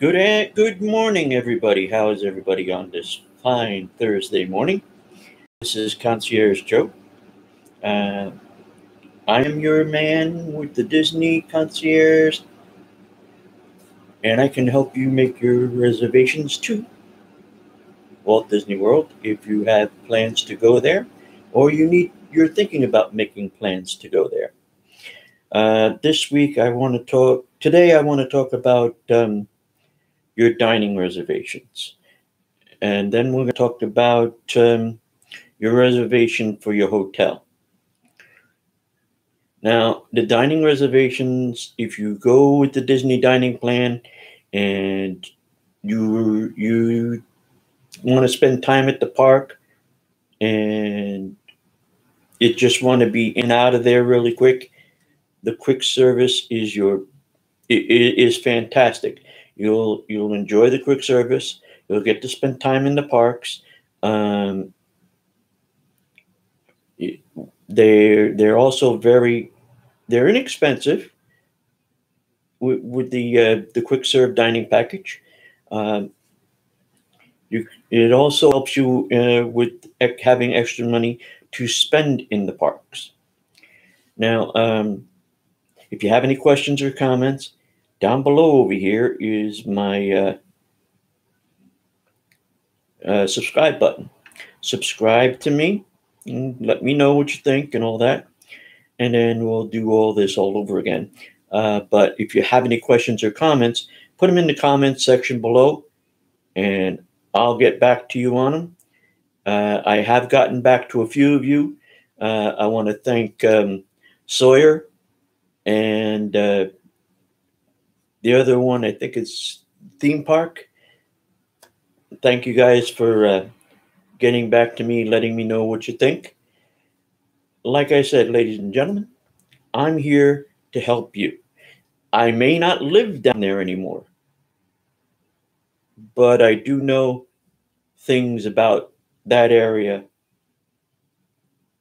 Good morning, everybody. How is everybody on this fine Thursday morning? This is Concierge Joe. Uh, I am your man with the Disney Concierge, and I can help you make your reservations to Walt Disney World if you have plans to go there, or you're thinking about making plans to go there. This week, I want to talk. Today, I want to talk about your dining reservations, and then we're going to talk about your reservation for your hotel. Now, the dining reservations, if you go with the Disney dining plan and you want to spend time at the park and you just want to be in and out of there really quick, the quick service is fantastic. You'll enjoy the quick service. You'll get to spend time in the parks. Um, they're also they're inexpensive with the quick serve dining package. Um, it also helps you with having extra money to spend in the parks. Now, if you have any questions or comments, down below over here is my subscribe button. Subscribe to me and let me know what you think and all that. And then we'll do all this all over again. But if you have any questions or comments, put them in the comments section below and I'll get back to you on them. I have gotten back to a few of you. I want to thank Sawyer and the other one, I think it's Theme Park. Thank you guys for getting back to me, letting me know what you think. Like I said, ladies and gentlemen, I'm here to help you. I may not live down there anymore, but I do know things about that area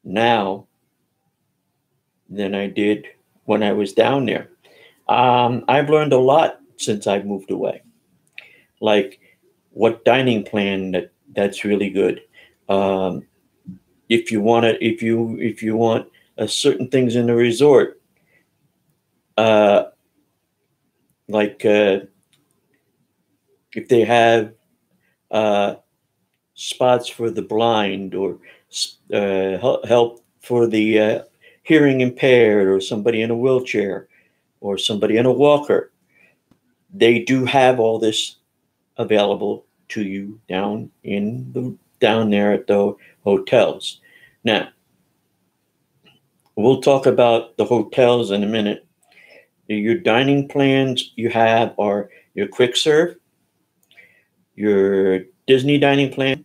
now than I did when I was down there. I've learned a lot since I've moved away, like what dining plan that's really good. Um, if you want certain things in the resort, uh, like if they have uh, spots for the blind or help for the hearing impaired or somebody in a wheelchair or somebody in a walker. They do have all this available to you down there at the hotels. Now, we'll talk about the hotels in a minute. Your dining plans you have are your quick serve, your Disney dining plan,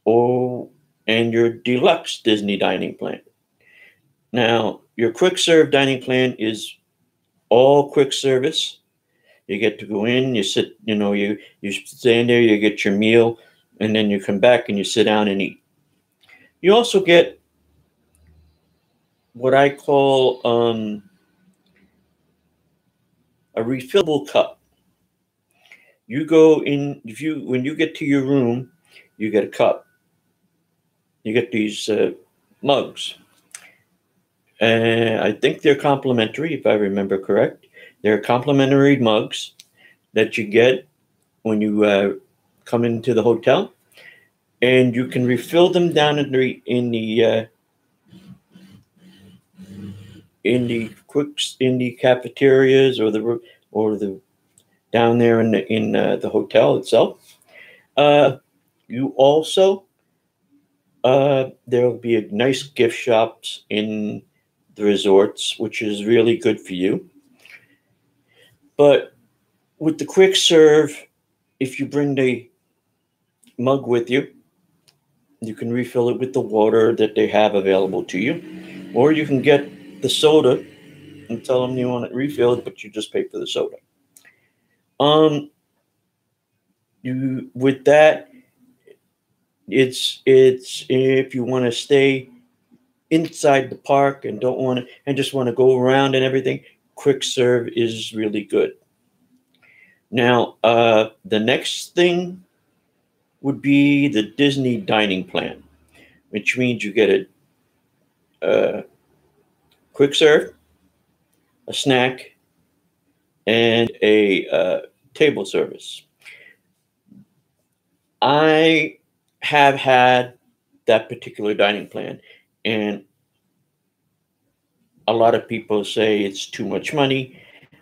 and your deluxe Disney dining plan. Now, your quick serve dining plan is all quick service. You get to go in, you sit, you stand there, you get your meal, and then you come back and you sit down and eat. You also get what I call a refillable cup. You go in when you get to your room, you get a cup. You get these mugs. I think they're complimentary, if I remember correct. They're complimentary mugs that you get when you come into the hotel, and you can refill them down in the cafeterias or the down there in the hotel itself. You also there will be a nice gift shops in the resorts, which is really good for you. But with the quick serve, if you bring the mug with you, you can refill it with the water that they have available to you, or you can get the soda and tell them you want it refilled, but you just pay for the soda. You with that, it's if you want to stay inside the park and don't want to and just want to go around and everything, quick serve is really good. Now, the next thing would be the Disney dining plan, which means you get a quick serve, a snack, and a table service. I have had that particular dining plan, and a lot of people say it's too much money.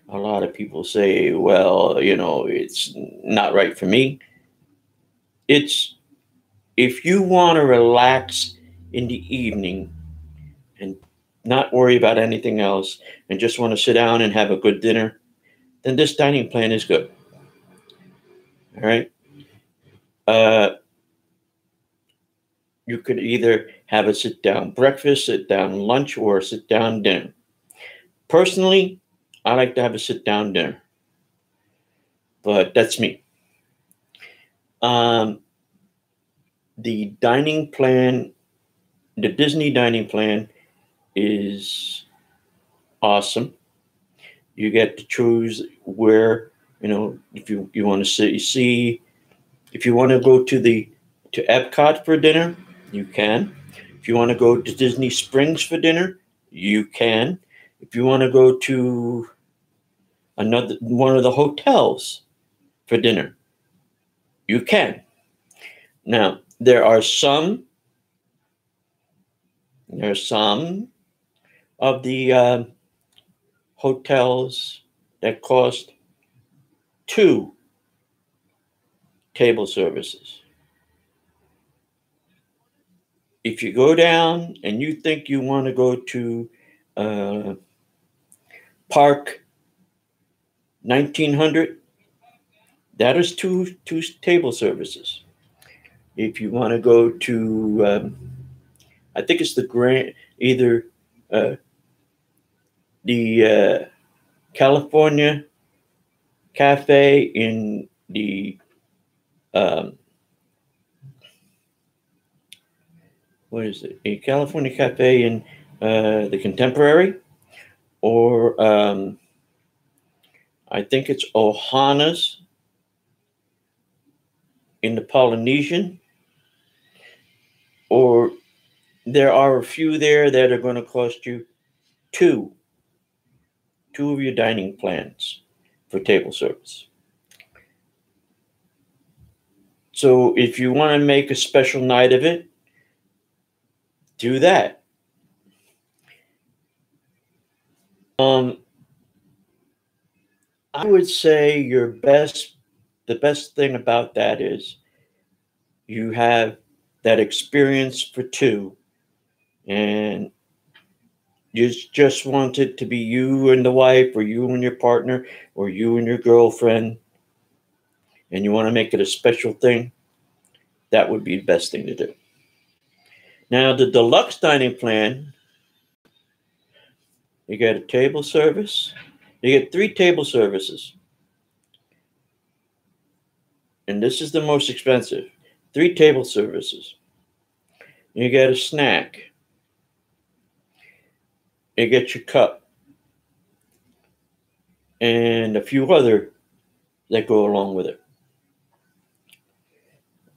A lot of people say, well, it's not right for me. It's if you want to relax in the evening and not worry about anything else and just want to sit down and have a good dinner, then this dining plan is good. All right. Uh, you could either have a sit down breakfast, sit down lunch, or a sit down dinner. Personally, I like to have a sit down dinner, but that's me. Um, the dining plan, the Disney dining plan is awesome. You get to choose where, if you want to see, if you want to go to Epcot for dinner, you can. If you want to go to Disney Springs for dinner, you can. If you want to go to another one of the hotels for dinner, you can. Now, there are some of the hotels that cost two table services. If you go down and you think you want to go to uh, Park 1900, that is two table services. If you want to go to, I think it's the Grand, either uh, the California Cafe in the um, what is it? A California Cafe in the Contemporary, or I think it's Ohana's in the Polynesian, or there are a few there that are going to cost you two, two of your dining plans for table service. So if you want to make a special night of it, do that. Um, I would say the best thing about that is you have that experience for two, and you just want it to be you and the wife, or you and your partner, or you and your girlfriend, and you want to make it a special thing. That would be the best thing to do. Now, the deluxe dining plan, you get a table service. You get three table services, and this is the most expensive. Three table services. You get a snack. You get your cup, and a few other that go along with it.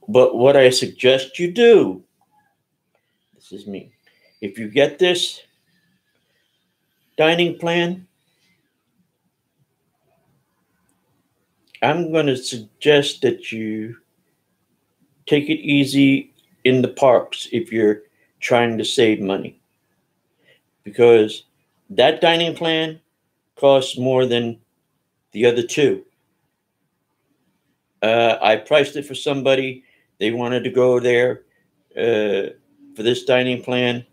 But what I suggest you do, this is me, if you get this dining plan, I'm going to suggest that you take it easy in the parks if you're trying to save money, because that dining plan costs more than the other two. I priced it for somebody. They wanted to go there for this dining plan,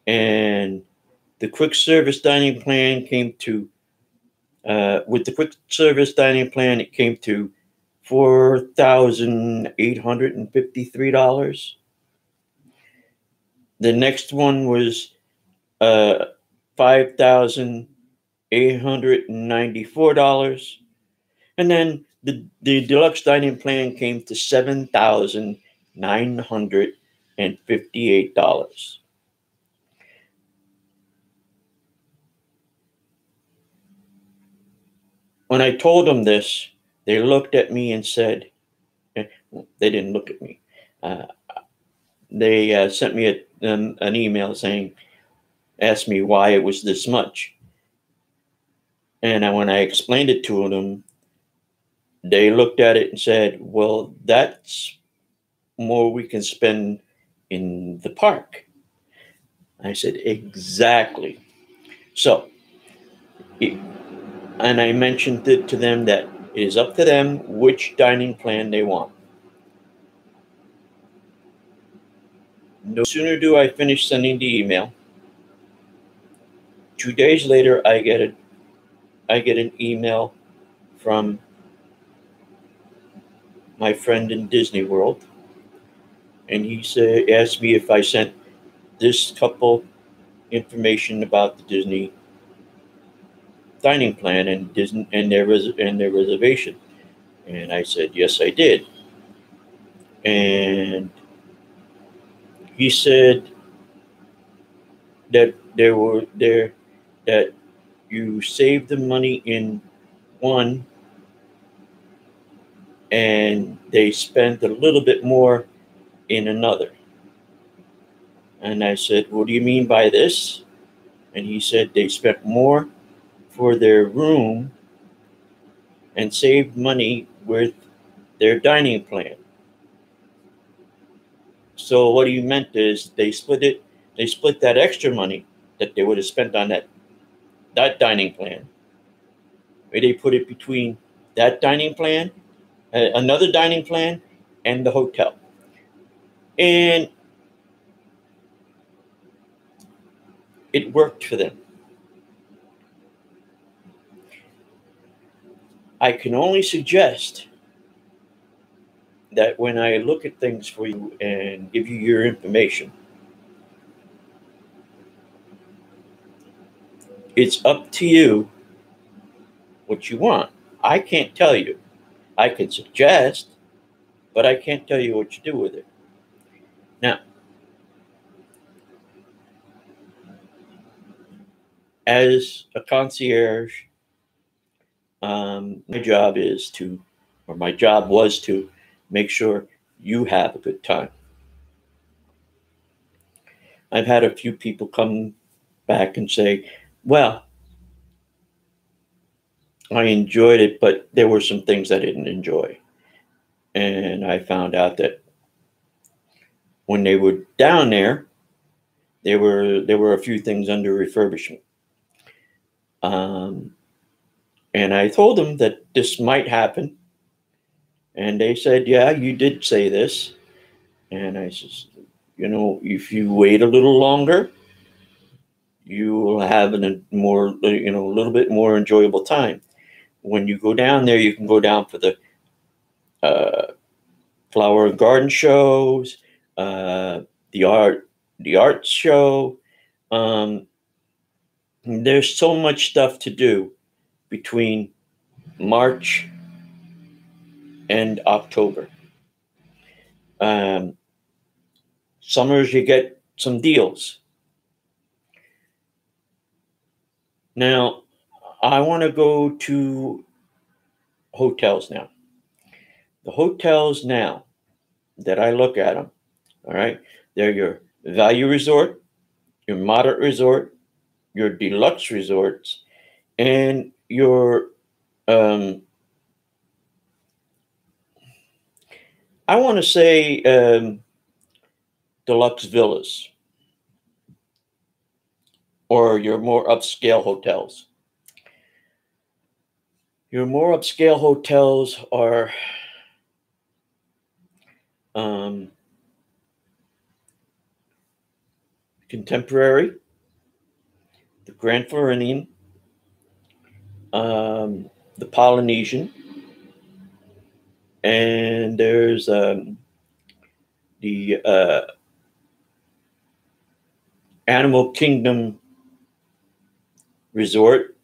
and the quick service dining plan came to, with the quick service dining plan, it came to $4,853. The next one was $5,894. And then the deluxe dining plan came to $7,958. When I told them this, They looked at me and said, they didn't look at me. Uh, they sent me an email saying, asked me why it was this much. And when I explained it to them, they looked at it and said, well, that's more we can spend in the park. I said, exactly. So, and I mentioned it to them that it is up to them which dining plan they want. No sooner do I finish sending the email, 2 days later I get an email from my friend in Disney World, and he asked me if I sent this couple information about the Disney dining plan and Disney and their reservation, and I said yes, I did. And he said that that you save the money in one and they spent a little bit more in another. And I said, what do you mean by this? And he said they spent more for their room and saved money with their dining plan. So what he meant is they split that extra money that they would have spent on that dining plan. They put it between that dining plan, another dining plan, and the hotel. And it worked for them. I can only suggest that when I look at things for you and give you your information, it's up to you what you want. I can't tell you. I can suggest, but I can't tell you what you do with it. Now, as a concierge, my job is to, or my job was to, make sure you have a good time. I've had a few people come back and say, well, I enjoyed it, but there were some things I didn't enjoy. And I found out that when they were down there were a few things under refurbishment. And I told them that this might happen. And they said, yeah, you did say this. And I said, if you wait a little longer, you will have a little bit more enjoyable time. When you go down there, you can go down for the flower and garden shows, the arts show. There's so much stuff to do between March and October. Summers, you get some deals. Now, I want to go to hotels now. The hotels now that I look at them, all right, they're your value resort, your moderate resort, your deluxe resorts, and your I want to say deluxe villas or your more upscale hotels. Your more upscale hotels are Contemporary, the Grand Floridian, the Polynesian, and there's the Animal Kingdom Resort.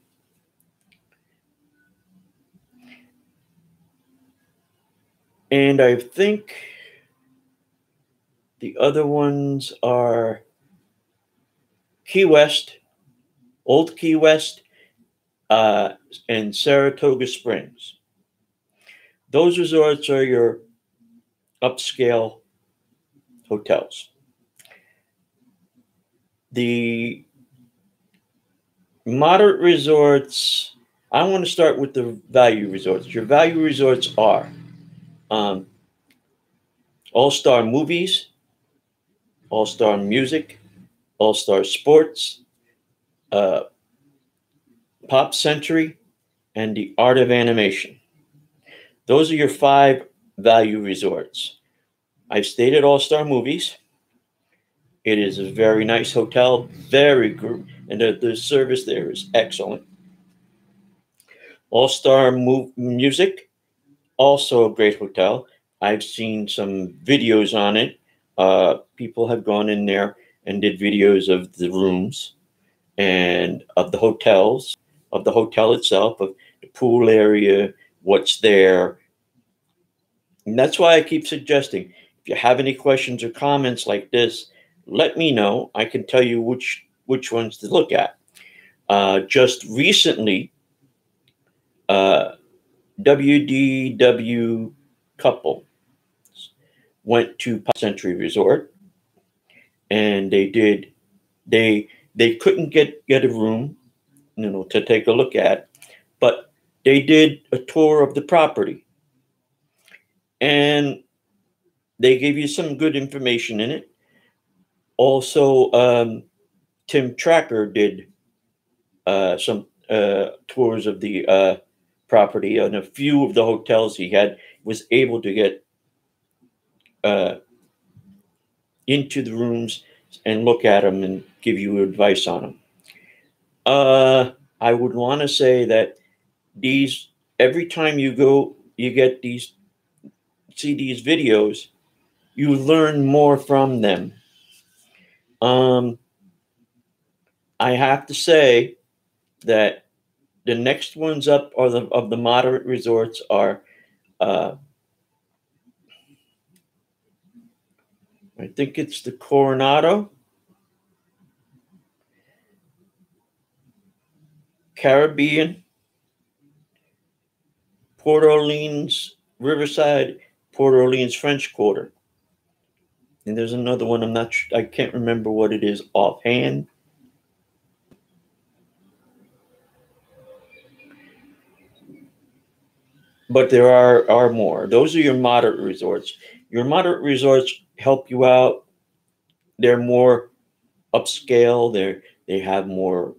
And I think the other ones are Key West, Old Key West, and Saratoga Springs. Those resorts are your upscale hotels. The moderate resorts, I want to start with the value resorts. Your value resorts are um, all-star movies, all-star music, all-star sports, uh, pop century, and the art of animation. Those are your 5 value resorts. I've stayed at all-star movies. It is a very nice hotel, very good, and the service there is excellent. All-star music, also a great hotel. I've seen some videos on it. People have gone in there and did videos of the rooms and of the hotels, of the hotel itself, of the pool area, what's there. And that's why I keep suggesting, if you have any questions or comments like this, let me know. I can tell you which ones to look at. Just recently, uh, WDW couple went to Century Resort, and they couldn't get a room, to take a look at, but they did a tour of the property, and they gave you some good information in it. Also, Tim Tracker did some tours of the property, and a few of the hotels he was able to get uh, into the rooms and look at them and give you advice on them. I would want to say that these every time you go, you get see these videos, you learn more from them. Um, I have to say that the next ones up are of the moderate resorts are, uh, I think it's the Coronado, Caribbean, Port Orleans, Riverside, Port Orleans French Quarter. And there's another one I can't remember what it is offhand. But there are more. Those are your moderate resorts. Your moderate resorts help you out. They're more upscale. They have more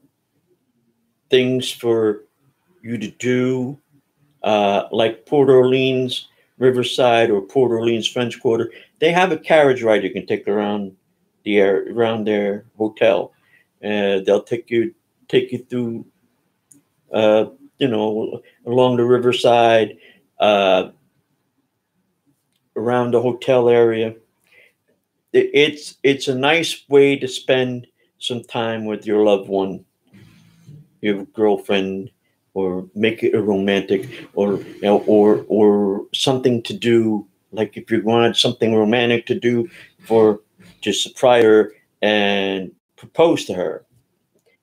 things for you to do, like Port Orleans, Riverside, or Port Orleans French Quarter. They have a carriage ride you can take around around their hotel. They'll take you through, uh, along the riverside, uh, around the hotel area. It's a nice way to spend some time with your loved one, your girlfriend, or make it a romantic, or or something to do. Like if you wanted something romantic to do for to surprise her and propose to her,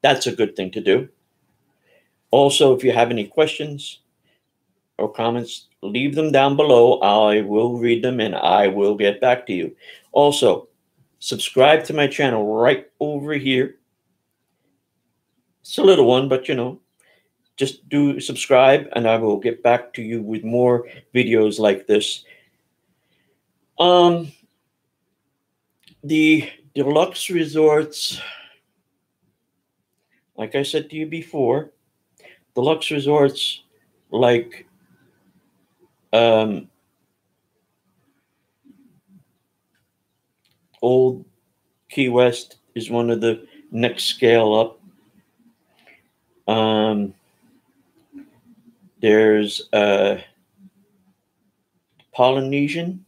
that's a good thing to do. Also, if you have any questions or comments, leave them down below. I will read them and I will get back to you. Also, subscribe to my channel right over here. It's a little one, but just do subscribe and I will get back to you with more videos like this. Um, the deluxe resorts, like I said to you before, deluxe resorts like um, Old Key West is one of the next scale up. There's Polynesian.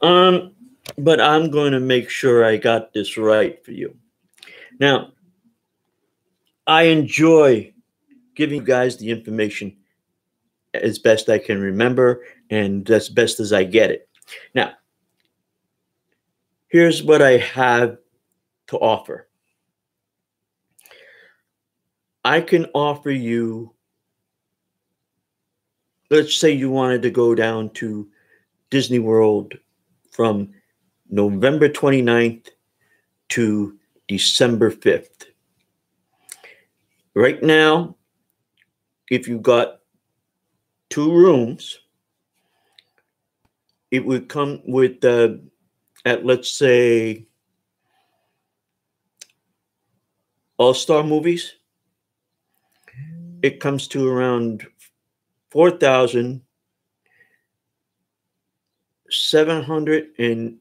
But I'm going to make sure I got this right for you. Now, I enjoy giving you guys the information as best I can remember and as best as I get it. Now, here's what I have to offer. I can offer you let's say you wanted to go down to Disney World from November 29th to December 5th. Right now, if you got 2 rooms, it would come with, at let's say, All-Star Movies. It comes to around 4,700 and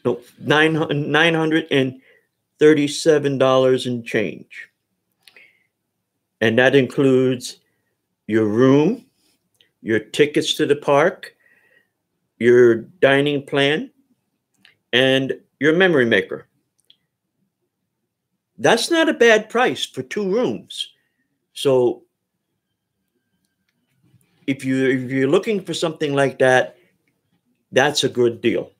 no $937 and change, and that includes your room, your tickets to the park, your dining plan, and your memory maker. That's not a bad price for 2 rooms. So if you're looking for something like that, that's a good deal.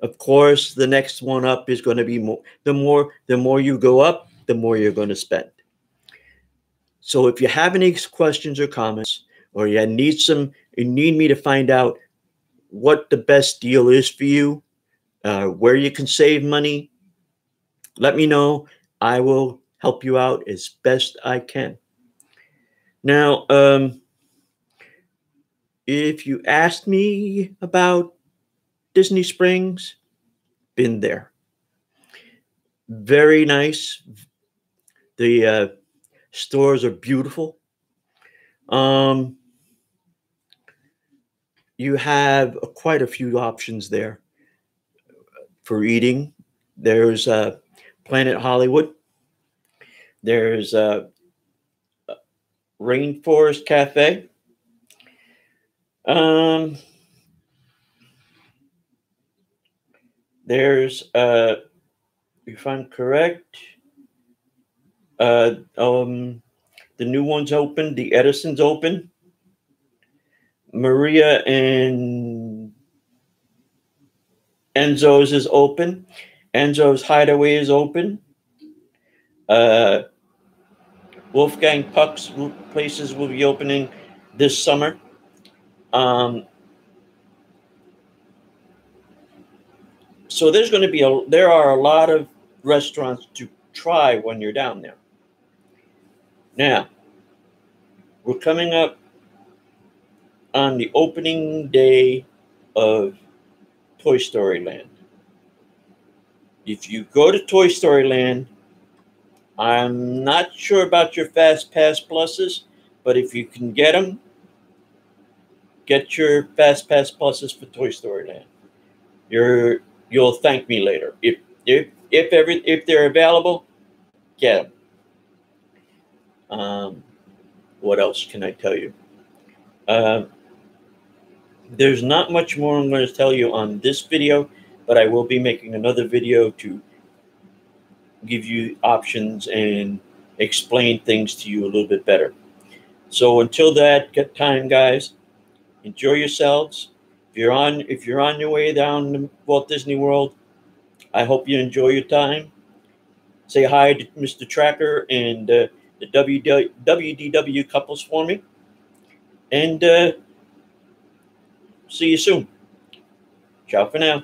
Of course, the next one up is going to be more. The more you go up, the more you're going to spend. So if you have any questions or comments, or you need me to find out what the best deal is for you, where you can save money, let me know. I will help you out as best I can. Now, if you asked me about Disney Springs, been there. Very nice. The stores are beautiful. You have quite a few options there for eating. There's Planet Hollywood. There's Rainforest Cafe. There's, if I'm correct, the new one's open. The Edison's open. Maria and Enzo's is open. Enzo's Hideaway is open. Wolfgang Puck's places will be opening this summer. So there are a lot of restaurants to try when you're down there. Now, we're coming up on the opening day of Toy Story Land. If you go to Toy Story Land, I'm not sure about your Fast Pass Pluses, but if you can get them, get your Fast Pass Pluses for Toy Story Land. You'll thank me later. If they're available, get them. What else can I tell you? There's not much more I'm going to tell you on this video, but I will be making another video to give you options and explain things to you a little bit better. So until that time, guys, enjoy yourselves. If you're on your way down to Walt Disney World, I hope you enjoy your time. Say hi to Mr. Tracker and the WDW couples for me. And see you soon. Ciao for now.